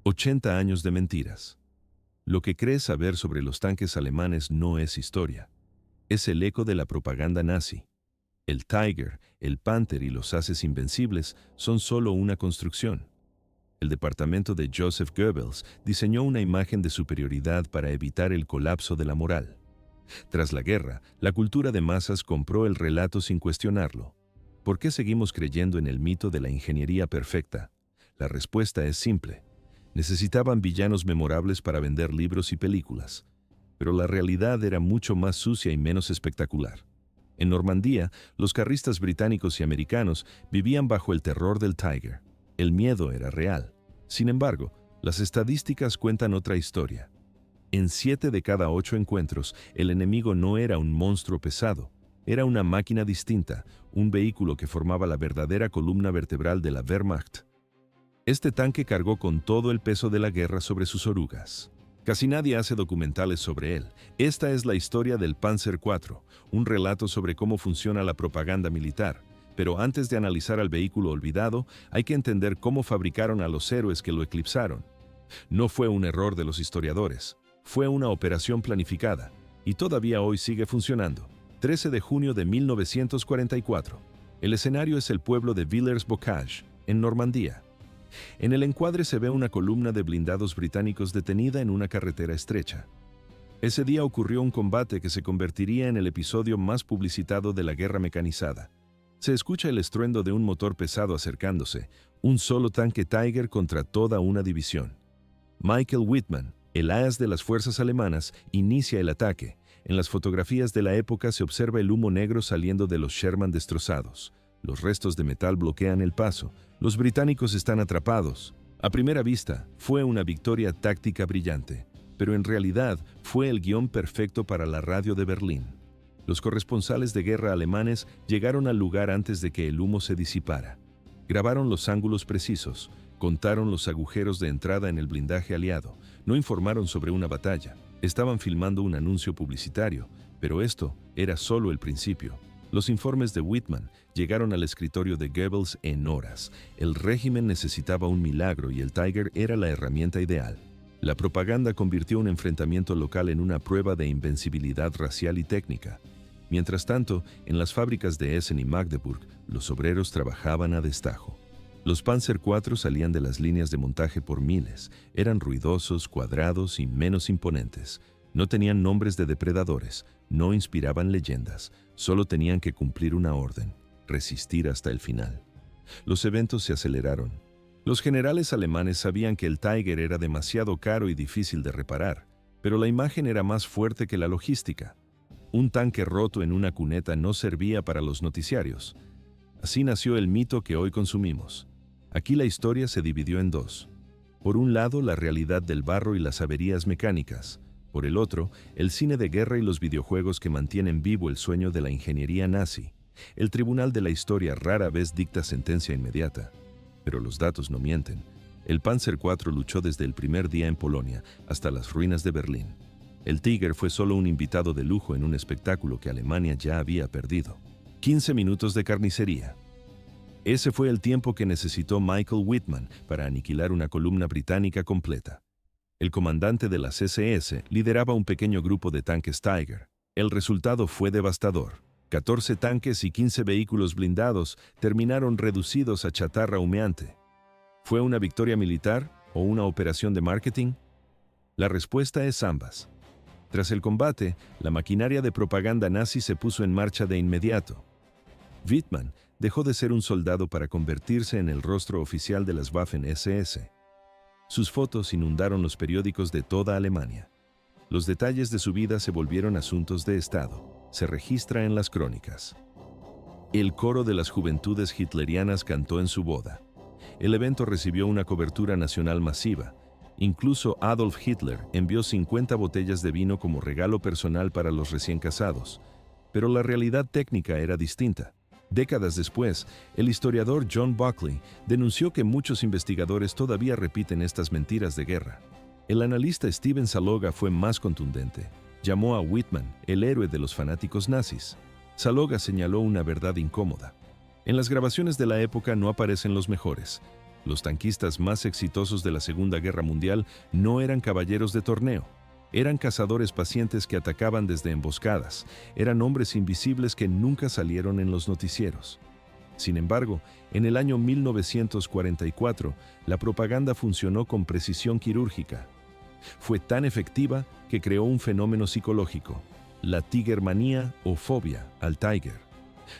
80 años de mentiras. Lo que crees saber sobre los tanques alemanes no es historia. Es el eco de la propaganda nazi. El Tiger, el Panther y los Ases invencibles son solo una construcción. El departamento de Joseph Goebbels diseñó una imagen de superioridad para evitar el colapso de la moral. Tras la guerra, la cultura de masas compró el relato sin cuestionarlo. ¿Por qué seguimos creyendo en el mito de la ingeniería perfecta? La respuesta es simple. Necesitaban villanos memorables para vender libros y películas. Pero la realidad era mucho más sucia y menos espectacular. En Normandía, los carristas británicos y americanos vivían bajo el terror del Tiger. El miedo era real. Sin embargo, las estadísticas cuentan otra historia. En 7 de cada 8 encuentros, el enemigo no era un monstruo pesado, era una máquina distinta, un vehículo que formaba la verdadera columna vertebral de la Wehrmacht. Este tanque cargó con todo el peso de la guerra sobre sus orugas. Casi nadie hace documentales sobre él. Esta es la historia del Panzer IV, un relato sobre cómo funciona la propaganda militar. Pero antes de analizar al vehículo olvidado, hay que entender cómo fabricaron a los héroes que lo eclipsaron. No fue un error de los historiadores, fue una operación planificada, y todavía hoy sigue funcionando. 13 de junio de 1944. El escenario es el pueblo de Villers-Bocage, en Normandía. En el encuadre se ve una columna de blindados británicos detenida en una carretera estrecha. Ese día ocurrió un combate que se convertiría en el episodio más publicitado de la guerra mecanizada. Se escucha el estruendo de un motor pesado acercándose, un solo tanque Tiger contra toda una división. Michael Wittmann, el as de las fuerzas alemanas, inicia el ataque. En las fotografías de la época se observa el humo negro saliendo de los Sherman destrozados. Los restos de metal bloquean el paso. Los británicos están atrapados. A primera vista, fue una victoria táctica brillante, pero en realidad fue el guión perfecto para la radio de Berlín. Los corresponsales de guerra alemanes llegaron al lugar antes de que el humo se disipara. Grabaron los ángulos precisos, contaron los agujeros de entrada en el blindaje aliado, no informaron sobre una batalla. Estaban filmando un anuncio publicitario, pero esto era solo el principio. Los informes de Wittmann llegaron al escritorio de Goebbels en horas. El régimen necesitaba un milagro y el Tiger era la herramienta ideal. La propaganda convirtió un enfrentamiento local en una prueba de invencibilidad racial y técnica. Mientras tanto, en las fábricas de Essen y Magdeburg, los obreros trabajaban a destajo. Los Panzer IV salían de las líneas de montaje por miles. Eran ruidosos, cuadrados y menos imponentes. No tenían nombres de depredadores, no inspiraban leyendas, solo tenían que cumplir una orden, resistir hasta el final. Los eventos se aceleraron. Los generales alemanes sabían que el Tiger era demasiado caro y difícil de reparar, pero la imagen era más fuerte que la logística. Un tanque roto en una cuneta no servía para los noticiarios. Así nació el mito que hoy consumimos. Aquí la historia se dividió en dos. Por un lado, la realidad del barro y las averías mecánicas. Por el otro, el cine de guerra y los videojuegos que mantienen vivo el sueño de la ingeniería nazi. El tribunal de la historia rara vez dicta sentencia inmediata. Pero los datos no mienten. El Panzer IV luchó desde el primer día en Polonia hasta las ruinas de Berlín. El Tiger fue solo un invitado de lujo en un espectáculo que Alemania ya había perdido. 15 minutos de carnicería. Ese fue el tiempo que necesitó Michael Wittmann para aniquilar una columna británica completa. El comandante de las SS lideraba un pequeño grupo de tanques Tiger. El resultado fue devastador. 14 tanques y 15 vehículos blindados terminaron reducidos a chatarra humeante. ¿Fue una victoria militar o una operación de marketing? La respuesta es ambas. Tras el combate, la maquinaria de propaganda nazi se puso en marcha de inmediato. Wittmann dejó de ser un soldado para convertirse en el rostro oficial de las Waffen-SS. Sus fotos inundaron los periódicos de toda Alemania. Los detalles de su vida se volvieron asuntos de Estado. Se registra en las crónicas. El coro de las juventudes hitlerianas cantó en su boda. El evento recibió una cobertura nacional masiva. Incluso Adolf Hitler envió 50 botellas de vino como regalo personal para los recién casados. Pero la realidad técnica era distinta. Décadas después, el historiador John Buckley denunció que muchos investigadores todavía repiten estas mentiras de guerra. El analista Steven Saloga fue más contundente. Llamó a Wittmann el héroe de los fanáticos nazis. Saloga señaló una verdad incómoda. En las grabaciones de la época no aparecen los mejores. Los tanquistas más exitosos de la Segunda Guerra Mundial no eran caballeros de torneo. Eran cazadores pacientes que atacaban desde emboscadas. Eran hombres invisibles que nunca salieron en los noticieros. Sin embargo, en el año 1944, la propaganda funcionó con precisión quirúrgica. Fue tan efectiva que creó un fenómeno psicológico, la tigermanía o fobia al Tiger.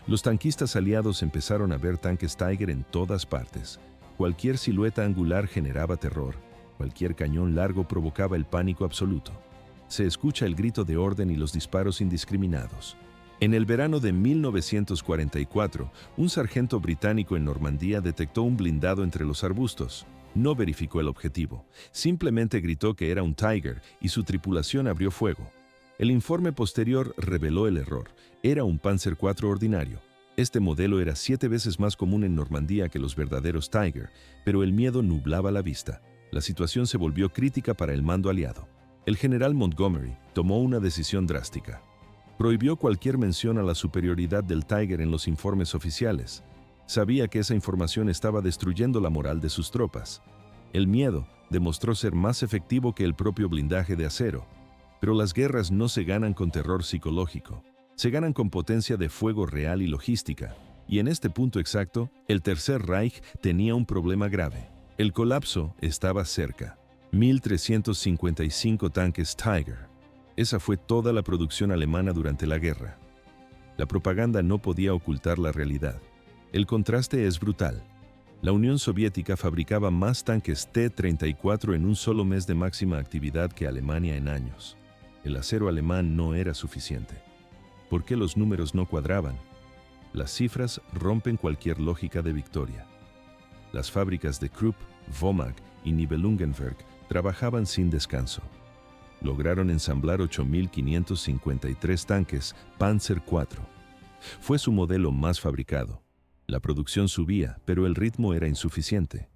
Los tanquistas aliados empezaron a ver tanques Tiger en todas partes. Cualquier silueta angular generaba terror. Cualquier cañón largo provocaba el pánico absoluto. Se escucha el grito de orden y los disparos indiscriminados. En el verano de 1944, un sargento británico en Normandía detectó un blindado entre los arbustos. No verificó el objetivo, simplemente gritó que era un Tiger y su tripulación abrió fuego. El informe posterior reveló el error. Era un Panzer IV ordinario. Este modelo era 7 veces más común en Normandía que los verdaderos Tiger, pero el miedo nublaba la vista. La situación se volvió crítica para el mando aliado. El general Montgomery tomó una decisión drástica. Prohibió cualquier mención a la superioridad del Tiger en los informes oficiales. Sabía que esa información estaba destruyendo la moral de sus tropas. El miedo demostró ser más efectivo que el propio blindaje de acero. Pero las guerras no se ganan con terror psicológico. Se ganan con potencia de fuego real y logística. Y en este punto exacto, el Tercer Reich tenía un problema grave. El colapso estaba cerca. 1.355 tanques Tiger. Esa fue toda la producción alemana durante la guerra. La propaganda no podía ocultar la realidad. El contraste es brutal. La Unión Soviética fabricaba más tanques T-34 en un solo mes de máxima actividad que Alemania en años. El acero alemán no era suficiente. ¿Por qué los números no cuadraban? Las cifras rompen cualquier lógica de victoria. Las fábricas de Krupp, Vomag y Nibelungenwerk trabajaban sin descanso. Lograron ensamblar 8.553 tanques Panzer IV. Fue su modelo más fabricado. La producción subía, pero el ritmo era insuficiente.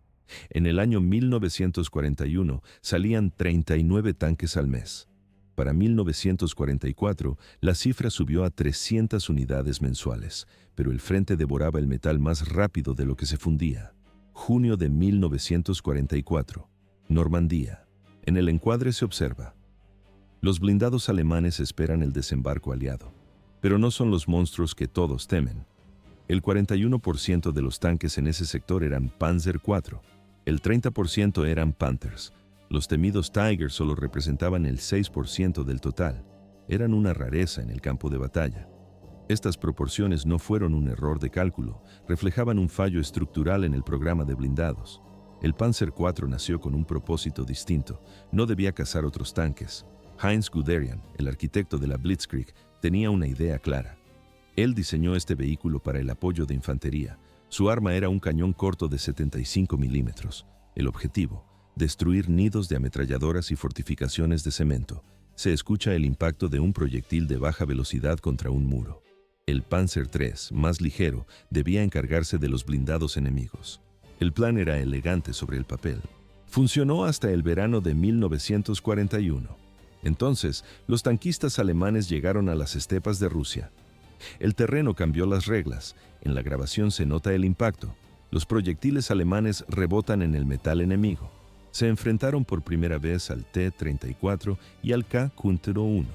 En el año 1941 salían 39 tanques al mes. Para 1944, la cifra subió a 300 unidades mensuales, pero el frente devoraba el metal más rápido de lo que se fundía. Junio de 1944. Normandía. En el encuadre se observa: los blindados alemanes esperan el desembarco aliado, pero no son los monstruos que todos temen. El 41% de los tanques en ese sector eran Panzer IV, el 30% eran Panthers. Los temidos Tiger solo representaban el 6% del total. Eran una rareza en el campo de batalla. Estas proporciones no fueron un error de cálculo, reflejaban un fallo estructural en el programa de blindados. El Panzer IV nació con un propósito distinto, no debía cazar otros tanques. Heinz Guderian, el arquitecto de la Blitzkrieg, tenía una idea clara. Él diseñó este vehículo para el apoyo de infantería. Su arma era un cañón corto de 75 milímetros. El objetivo: destruir nidos de ametralladoras y fortificaciones de cemento. Se escucha el impacto de un proyectil de baja velocidad contra un muro. El Panzer III, más ligero, debía encargarse de los blindados enemigos. El plan era elegante sobre el papel. Funcionó hasta el verano de 1941. Entonces, los tanquistas alemanes llegaron a las estepas de Rusia. El terreno cambió las reglas. En la grabación se nota el impacto. Los proyectiles alemanes rebotan en el metal enemigo. Se enfrentaron por primera vez al T-34 y al K-1.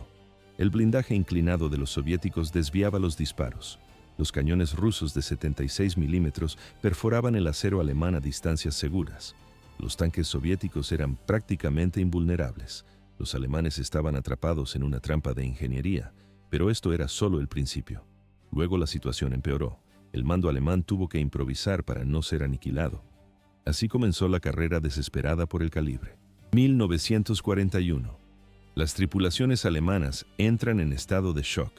El blindaje inclinado de los soviéticos desviaba los disparos. Los cañones rusos de 76 milímetros perforaban el acero alemán a distancias seguras. Los tanques soviéticos eran prácticamente invulnerables. Los alemanes estaban atrapados en una trampa de ingeniería, pero esto era solo el principio. Luego la situación empeoró. El mando alemán tuvo que improvisar para no ser aniquilado. Así comenzó la carrera desesperada por el calibre. 1941. Las tripulaciones alemanas entran en estado de shock.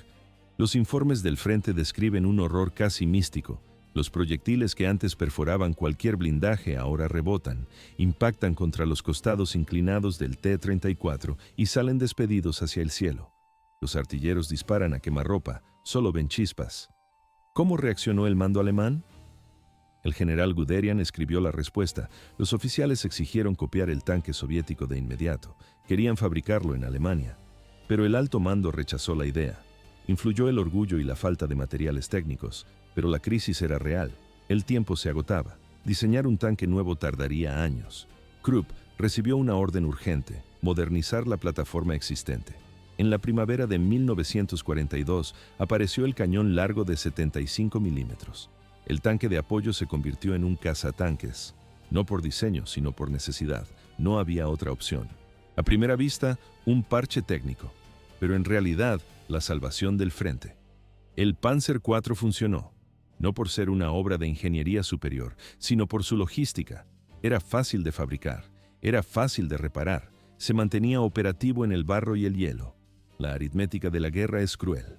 Los informes del frente describen un horror casi místico. Los proyectiles que antes perforaban cualquier blindaje ahora rebotan, impactan contra los costados inclinados del T-34 y salen despedidos hacia el cielo. Los artilleros disparan a quemarropa, solo ven chispas. ¿Cómo reaccionó el mando alemán? El general Guderian escribió la respuesta. Los oficiales exigieron copiar el tanque soviético de inmediato. Querían fabricarlo en Alemania. Pero el alto mando rechazó la idea. Influyó el orgullo y la falta de materiales técnicos, pero la crisis era real. El tiempo se agotaba. Diseñar un tanque nuevo tardaría años. Krupp recibió una orden urgente: modernizar la plataforma existente. En la primavera de 1942 apareció el cañón largo de 75 milímetros. El tanque de apoyo se convirtió en un cazatanques. No por diseño, sino por necesidad. No había otra opción. A primera vista, un parche técnico, pero en realidad, la salvación del frente. El Panzer IV funcionó, no por ser una obra de ingeniería superior, sino por su logística. Era fácil de fabricar, era fácil de reparar, se mantenía operativo en el barro y el hielo. La aritmética de la guerra es cruel.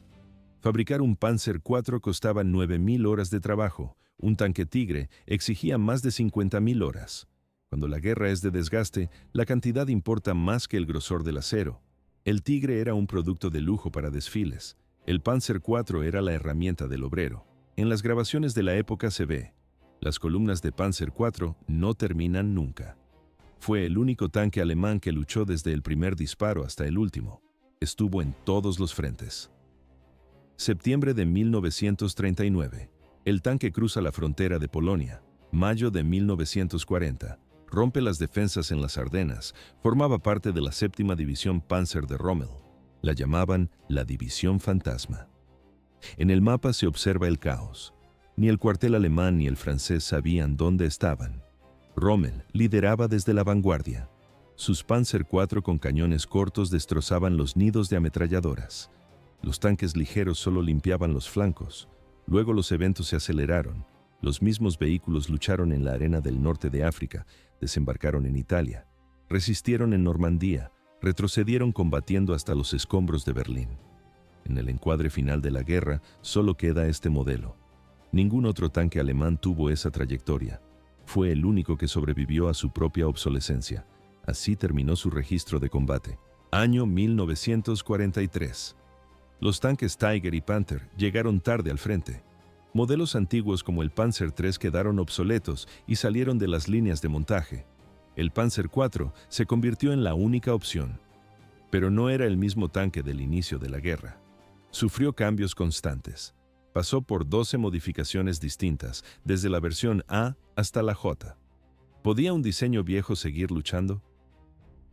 Fabricar un Panzer IV costaba 9.000 horas de trabajo. Un tanque Tigre exigía más de 50.000 horas. Cuando la guerra es de desgaste, la cantidad importa más que el grosor del acero. El Tigre era un producto de lujo para desfiles. El Panzer IV era la herramienta del obrero. En las grabaciones de la época se ve: las columnas de Panzer IV no terminan nunca. Fue el único tanque alemán que luchó desde el primer disparo hasta el último. Estuvo en todos los frentes. Septiembre de 1939. El tanque cruza la frontera de Polonia. Mayo de 1940. Rompe las defensas en las Ardenas. Formaba parte de la 7ª División Panzer de Rommel. La llamaban la División Fantasma. En el mapa se observa el caos. Ni el cuartel alemán ni el francés sabían dónde estaban. Rommel lideraba desde la vanguardia. Sus Panzer IV con cañones cortos destrozaban los nidos de ametralladoras. Los tanques ligeros solo limpiaban los flancos. Luego los eventos se aceleraron. Los mismos vehículos lucharon en la arena del norte de África, desembarcaron en Italia, resistieron en Normandía, retrocedieron combatiendo hasta los escombros de Berlín. En el encuadre final de la guerra solo queda este modelo. Ningún otro tanque alemán tuvo esa trayectoria. Fue el único que sobrevivió a su propia obsolescencia. Así terminó su registro de combate. Año 1943. Los tanques Tiger y Panther llegaron tarde al frente. Modelos antiguos como el Panzer III quedaron obsoletos y salieron de las líneas de montaje. El Panzer IV se convirtió en la única opción. Pero no era el mismo tanque del inicio de la guerra. Sufrió cambios constantes. Pasó por 12 modificaciones distintas, desde la versión A hasta la J. ¿Podía un diseño viejo seguir luchando?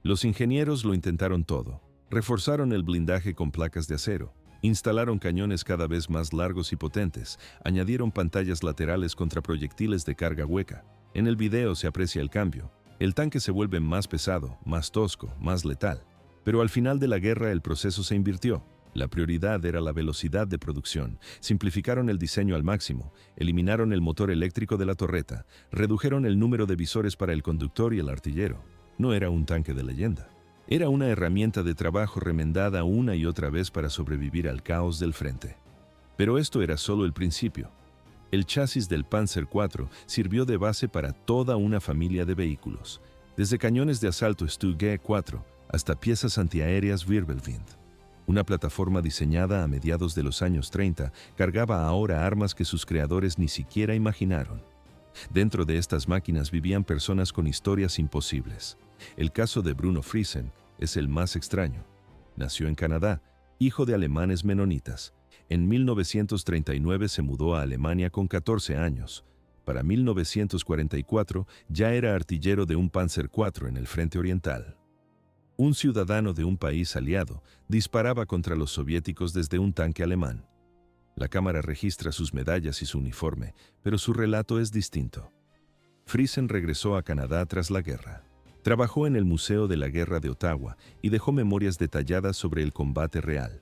Los ingenieros lo intentaron todo. Reforzaron el blindaje con placas de acero, instalaron cañones cada vez más largos y potentes, añadieron pantallas laterales contra proyectiles de carga hueca. En el video se aprecia el cambio. El tanque se vuelve más pesado, más tosco, más letal. Pero al final de la guerra el proceso se invirtió. La prioridad era la velocidad de producción. Simplificaron el diseño al máximo, eliminaron el motor eléctrico de la torreta, redujeron el número de visores para el conductor y el artillero. No era un tanque de leyenda. Era una herramienta de trabajo remendada una y otra vez para sobrevivir al caos del frente. Pero esto era solo el principio. El chasis del Panzer IV sirvió de base para toda una familia de vehículos, desde cañones de asalto Stu-Ge 4 hasta piezas antiaéreas Wirbelwind. Una plataforma diseñada a mediados de los años 30 cargaba ahora armas que sus creadores ni siquiera imaginaron. Dentro de estas máquinas vivían personas con historias imposibles. El caso de Bruno Friesen es el más extraño. Nació en Canadá, hijo de alemanes menonitas. En 1939 se mudó a Alemania con 14 años. Para 1944 ya era artillero de un Panzer IV en el frente oriental. Un ciudadano de un país aliado disparaba contra los soviéticos desde un tanque alemán. La cámara registra sus medallas y su uniforme, pero su relato es distinto. Friesen regresó a Canadá tras la guerra. Trabajó en el Museo de la Guerra de Ottawa y dejó memorias detalladas sobre el combate real.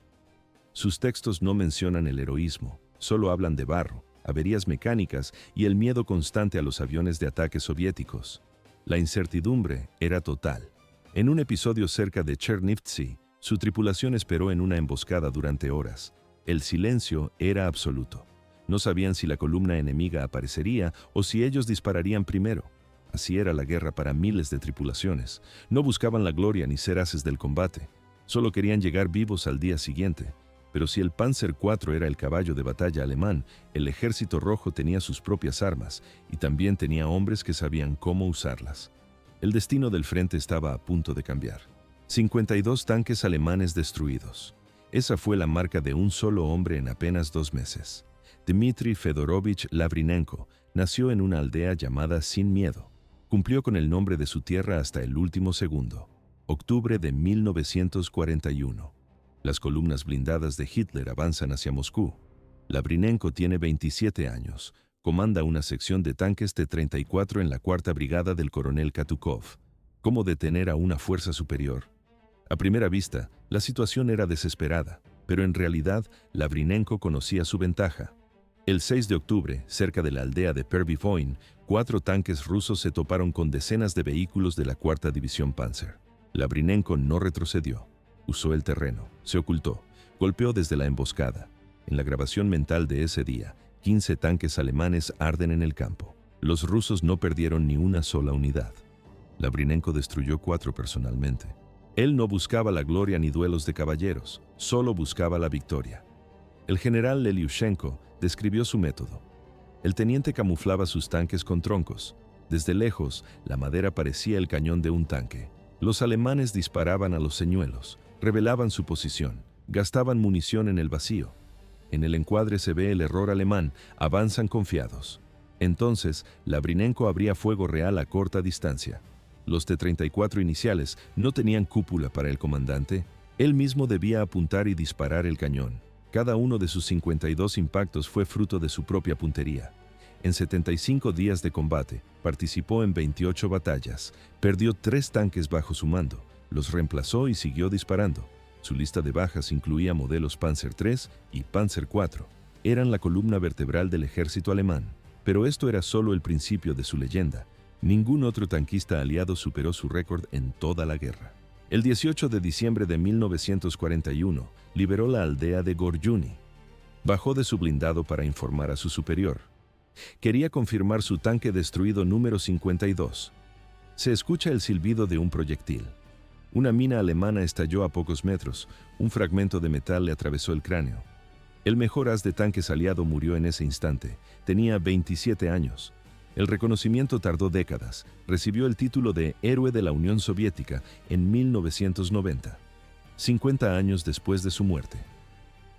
Sus textos no mencionan el heroísmo, solo hablan de barro, averías mecánicas y el miedo constante a los aviones de ataque soviéticos. La incertidumbre era total. En un episodio cerca de Chernivtsi, su tripulación esperó en una emboscada durante horas. El silencio era absoluto. No sabían si la columna enemiga aparecería o si ellos dispararían primero. Así era la guerra para miles de tripulaciones. No buscaban la gloria ni ser haces del combate. Solo querían llegar vivos al día siguiente. Pero si el Panzer IV era el caballo de batalla alemán, el Ejército Rojo tenía sus propias armas y también tenía hombres que sabían cómo usarlas. El destino del frente estaba a punto de cambiar. 52 tanques alemanes destruidos. Esa fue la marca de un solo hombre en apenas 2 meses. Dmitry Fedorovich Lavrinenko, Nació en una aldea llamada Sin Miedo. Cumplió con el nombre de su tierra hasta el último segundo. Octubre de 1941. Las columnas blindadas de Hitler avanzan hacia Moscú. Labrinenko tiene 27 años. Comanda una sección de tanques T-34 en la 4ª Brigada del coronel Katukov. ¿Cómo detener a una fuerza superior? A primera vista, la situación era desesperada, pero en realidad, Labrinenko conocía su ventaja. El 6 de octubre, cerca de la aldea de Pervyvoin, 4 tanques rusos se toparon con decenas de vehículos de la 4ª División Panzer. Labrinenko no retrocedió. Usó el terreno, se ocultó, golpeó desde la emboscada. En la grabación mental de ese día, 15 tanques alemanes arden en el campo. Los rusos no perdieron ni una sola unidad. Labrinenko destruyó 4 personalmente. Él no buscaba la gloria ni duelos de caballeros, solo buscaba la victoria. El general Leliushenko describió su método. El teniente camuflaba sus tanques con troncos. Desde lejos, la madera parecía el cañón de un tanque. Los alemanes disparaban a los señuelos, revelaban su posición, gastaban munición en el vacío. En el encuadre se ve el error alemán, avanzan confiados. Entonces, Labrinenko abría fuego real a corta distancia. Los T-34 iniciales no tenían cúpula para el comandante. Él mismo debía apuntar y disparar el cañón. Cada uno de sus 52 impactos fue fruto de su propia puntería. En 75 días de combate, participó en 28 batallas, perdió 3 tanques bajo su mando, los reemplazó y siguió disparando. Su lista de bajas incluía modelos Panzer III y Panzer IV. Eran la columna vertebral del ejército alemán. Pero esto era solo el principio de su leyenda. Ningún otro tanquista aliado superó su récord en toda la guerra. El 18 de diciembre de 1941, liberó la aldea de Goryuni. Bajó de su blindado para informar a su superior. Quería confirmar su tanque destruido número 52. Se escucha el silbido de un proyectil. Una mina alemana estalló a pocos metros. Un fragmento de metal le atravesó el cráneo. El mejor as de tanques aliado murió en ese instante. Tenía 27 años. El reconocimiento tardó décadas. Recibió el título de Héroe de la Unión Soviética en 1990, 50 años después de su muerte.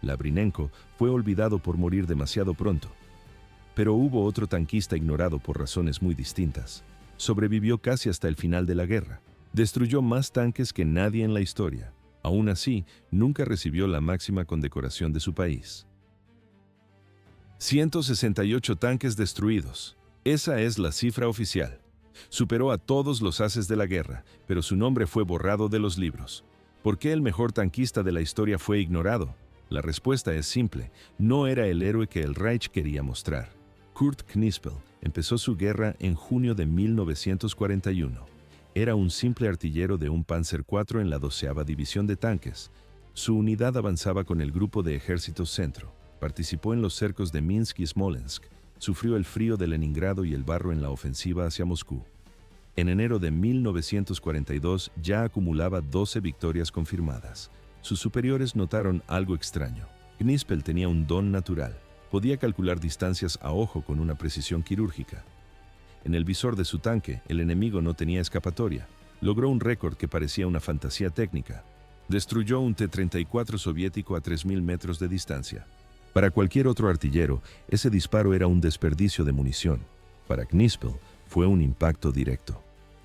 Labrinenko fue olvidado por morir demasiado pronto. Pero hubo otro tanquista ignorado por razones muy distintas. Sobrevivió casi hasta el final de la guerra. Destruyó más tanques que nadie en la historia. Aún así, nunca recibió la máxima condecoración de su país. 168 tanques destruidos. Esa es la cifra oficial. Superó a todos los ases de la guerra, pero su nombre fue borrado de los libros. ¿Por qué el mejor tanquista de la historia fue ignorado? La respuesta es simple: no era el héroe que el Reich quería mostrar. Kurt Knispel empezó su guerra en junio de 1941. Era un simple artillero de un Panzer IV en la 12ª División de Tanques. Su unidad avanzaba con el Grupo de Ejércitos Centro. Participó en los cercos de Minsk y Smolensk. Sufrió el frío de Leningrado y el barro en la ofensiva hacia Moscú. En enero de 1942 ya acumulaba 12 victorias confirmadas. Sus superiores notaron algo extraño. Knispel tenía un don natural. Podía calcular distancias a ojo con una precisión quirúrgica. En el visor de su tanque, el enemigo no tenía escapatoria. Logró un récord que parecía una fantasía técnica. Destruyó un T-34 soviético a 3.000 metros de distancia. Para cualquier otro artillero, ese disparo era un desperdicio de munición. Para Knispel, fue un impacto directo.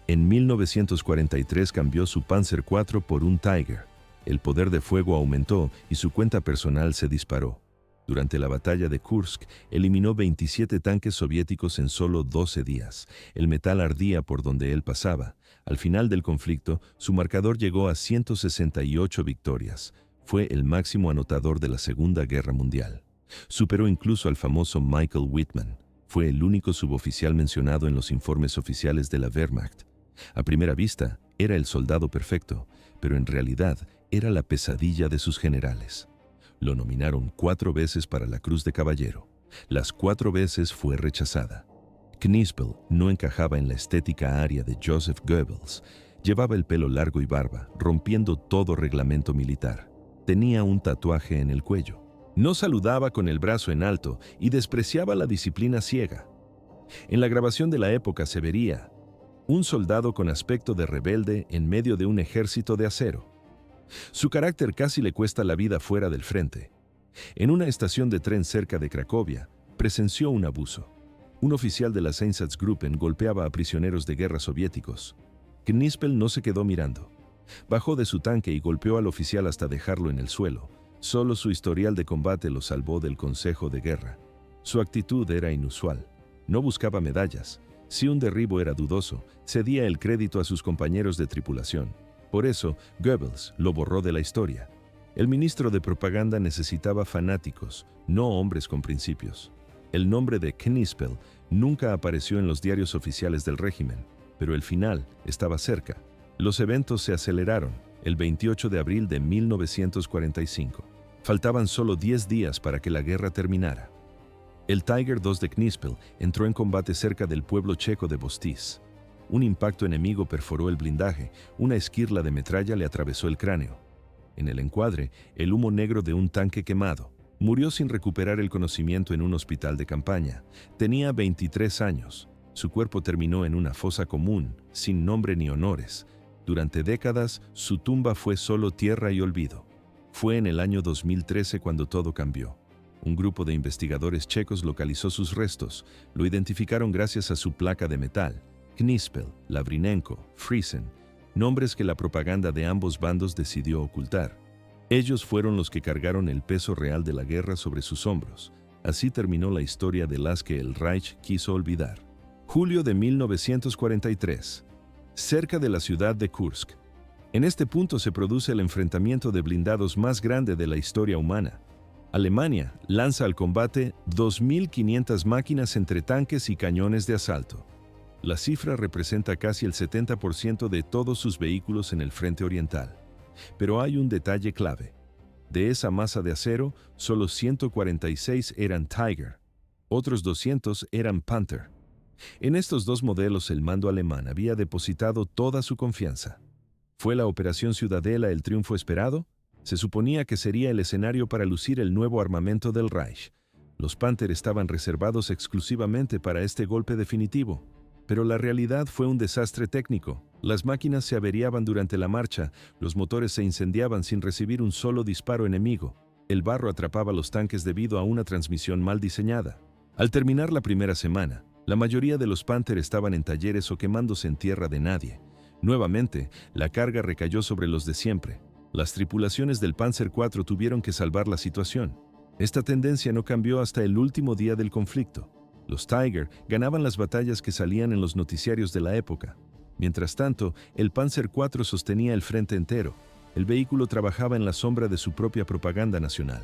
En 1943 cambió su Panzer IV por un Tiger. El poder de fuego aumentó y su cuenta personal se disparó. Durante la batalla de Kursk, eliminó 27 tanques soviéticos en solo 12 días. El metal ardía por donde él pasaba. Al final del conflicto, su marcador llegó a 168 victorias. Fue el máximo anotador de la Segunda Guerra Mundial. Superó incluso al famoso Michael Wittmann. Fue el único suboficial mencionado en los informes oficiales de la Wehrmacht. A primera vista, era el soldado perfecto, pero en realidad era la pesadilla de sus generales. Lo nominaron 4 veces para la Cruz de Caballero. Las 4 veces fue rechazada. Knispel no encajaba en la estética aria de Joseph Goebbels. Llevaba el pelo largo y barba, rompiendo todo reglamento militar. Tenía un tatuaje en el cuello. No saludaba con el brazo en alto y despreciaba la disciplina ciega. En la grabación de la época se vería un soldado con aspecto de rebelde en medio de un ejército de acero. Su carácter casi le cuesta la vida fuera del frente. En una estación de tren cerca de Cracovia, presenció un abuso. Un oficial de las Einsatzgruppen golpeaba a prisioneros de guerra soviéticos. Knispel no se quedó mirando. Bajó de su tanque y golpeó al oficial hasta dejarlo en el suelo. Solo su historial de combate lo salvó del consejo de guerra. Su actitud era inusual. No buscaba medallas. Si un derribo era dudoso, cedía el crédito a sus compañeros de tripulación. Por eso, Goebbels lo borró de la historia. El ministro de propaganda necesitaba fanáticos, no hombres con principios. El nombre de Knispel nunca apareció en los diarios oficiales del régimen, pero el final estaba cerca. Los eventos se aceleraron el 28 de abril de 1945. Faltaban solo 10 días para que la guerra terminara. El Tiger II de Knispel entró en combate cerca del pueblo checo de Bostiz. Un impacto enemigo perforó el blindaje, una esquirla de metralla le atravesó el cráneo. En el encuadre, el humo negro de un tanque quemado. Murió sin recuperar el conocimiento en un hospital de campaña. Tenía 23 años. Su cuerpo terminó en una fosa común, sin nombre ni honores. Durante décadas, su tumba fue solo tierra y olvido. Fue en el año 2013 cuando todo cambió. Un grupo de investigadores checos localizó sus restos. Lo identificaron gracias a su placa de metal. Knispel, Lavrinenko, Friesen, nombres que la propaganda de ambos bandos decidió ocultar. Ellos fueron los que cargaron el peso real de la guerra sobre sus hombros. Así terminó la historia de las que el Reich quiso olvidar. Julio de 1943. Cerca de la ciudad de Kursk. En este punto se produce el enfrentamiento de blindados más grande de la historia humana. Alemania lanza al combate 2.500 máquinas entre tanques y cañones de asalto. La cifra representa casi el 70% de todos sus vehículos en el frente oriental. Pero hay un detalle clave. De esa masa de acero, solo 146 eran Tiger. Otros 200 eran Panther. En estos dos modelos el mando alemán había depositado toda su confianza. ¿Fue la Operación Ciudadela el triunfo esperado? Se suponía que sería el escenario para lucir el nuevo armamento del Reich. Los Panther estaban reservados exclusivamente para este golpe definitivo. Pero la realidad fue un desastre técnico. Las máquinas se averiaban durante la marcha, los motores se incendiaban sin recibir un solo disparo enemigo. El barro atrapaba los tanques debido a una transmisión mal diseñada. Al terminar la primera semana, la mayoría de los Panther estaban en talleres o quemándose en tierra de nadie. Nuevamente, la carga recayó sobre los de siempre. Las tripulaciones del Panzer IV tuvieron que salvar la situación. Esta tendencia no cambió hasta el último día del conflicto. Los Tiger ganaban las batallas que salían en los noticiarios de la época. Mientras tanto, el Panzer IV sostenía el frente entero. El vehículo trabajaba en la sombra de su propia propaganda nacional.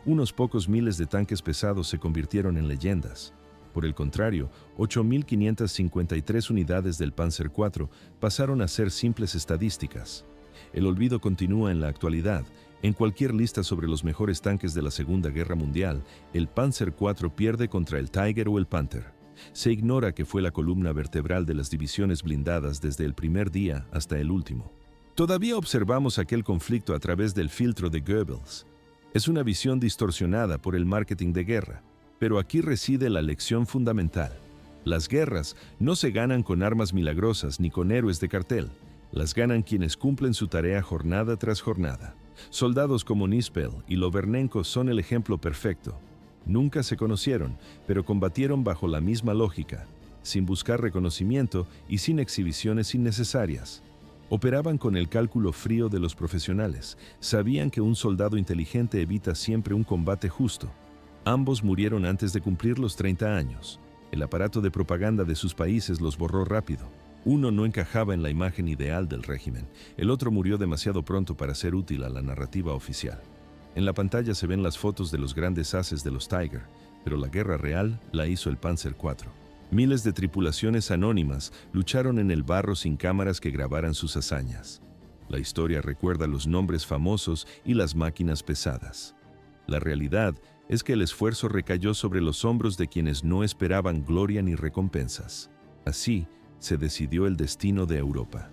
Unos pocos miles de tanques pesados se convirtieron en leyendas. Por el contrario, 8.553 unidades del Panzer IV pasaron a ser simples estadísticas. El olvido continúa en la actualidad. En cualquier lista sobre los mejores tanques de la Segunda Guerra Mundial, el Panzer IV pierde contra el Tiger o el Panther. Se ignora que fue la columna vertebral de las divisiones blindadas desde el primer día hasta el último. Todavía observamos aquel conflicto a través del filtro de Goebbels. Es una visión distorsionada por el marketing de guerra, pero aquí reside la lección fundamental. Las guerras no se ganan con armas milagrosas ni con héroes de cartel. Las ganan quienes cumplen su tarea jornada tras jornada. Soldados como Knispel y Lovernenko son el ejemplo perfecto. Nunca se conocieron, pero combatieron bajo la misma lógica, sin buscar reconocimiento y sin exhibiciones innecesarias. Operaban con el cálculo frío de los profesionales. Sabían que un soldado inteligente evita siempre un combate justo. Ambos murieron antes de cumplir los 30 años. El aparato de propaganda de sus países los borró rápido. Uno no encajaba en la imagen ideal del régimen. El otro murió demasiado pronto para ser útil a la narrativa oficial. En la pantalla se ven las fotos de los grandes haces de los Tiger, pero la guerra real la hizo el Panzer IV. Miles de tripulaciones anónimas lucharon en el barro sin cámaras que grabaran sus hazañas. La historia recuerda los nombres famosos y las máquinas pesadas. La realidad es que el esfuerzo recayó sobre los hombros de quienes no esperaban gloria ni recompensas. Así se decidió el destino de Europa.